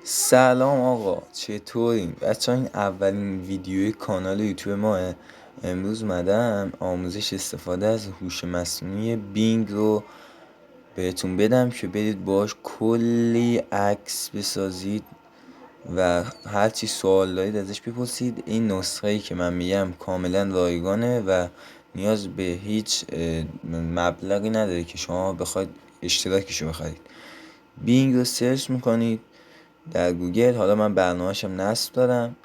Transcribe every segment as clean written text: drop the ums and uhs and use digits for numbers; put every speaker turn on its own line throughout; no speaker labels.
سلام آقا، چطورین؟ بچه این اولین ویدیوی کانال یوتیوب ماه. امروز اومدم آموزش استفاده از هوش مصنوعی بینگ رو بهتون بدم که برید باش کلی عکس بسازید و هرچی سوال دارید ازش بپرسید. این نسخه ای که من میگم کاملا رایگانه و نیاز به هیچ مبلغی نداره که شما بخواید اشتراکشو بخرید. بینگ رو سرچ میکنید در گوگل. حالا من برنامه‌شم نصب دارم،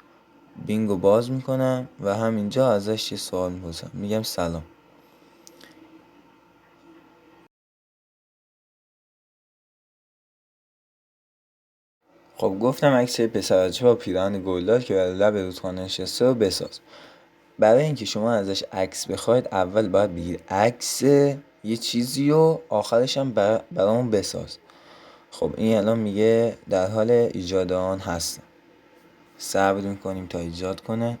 بینگو باز میکنم و همینجا ازش یه سوال میپرسم، میگم سلام. خب گفتم عکس پسرچه با پیراهن گلدار که برای لب رودخانه نشسته رو بساز. برای اینکه شما ازش عکس بخواید اول باید بگید عکس یه چیزی و آخرش هم برامون بساز. خب این الان میگه در حال ایجاد آن هستم. صبر میکنیم تا ایجاد کنه.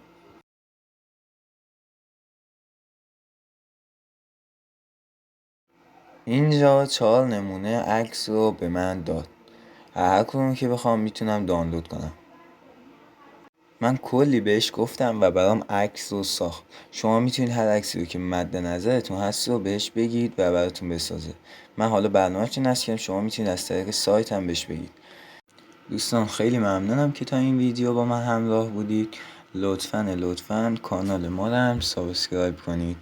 اینجا 4 نمونه عکس رو به من داد. هر کدوم که بخوام میتونم دانلود کنم. من کلی بهش گفتم و برام عکس رو ساخت. شما میتونید هر عکسی رو که مد نظرتون هست رو بهش بگید و براتون بسازه. من حالا برنامه‌اش نصب کردم، شما میتونید از طریق سایت هم بهش بگید. دوستان خیلی ممنونم که تا این ویدیو با من همراه بودید. لطفاً کانال ما رو هم سابسکرایب کنید.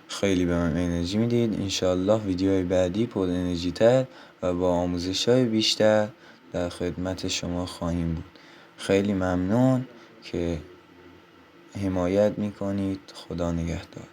خیلی به من انرژی میدید. انشالله ویدیوهای بعدی پر انرژی تر و با آموزش‌های بیشتر در خدمت شما خواهیم بود. خیلی ممنون که حمایت میکنید. خدا نگهدار.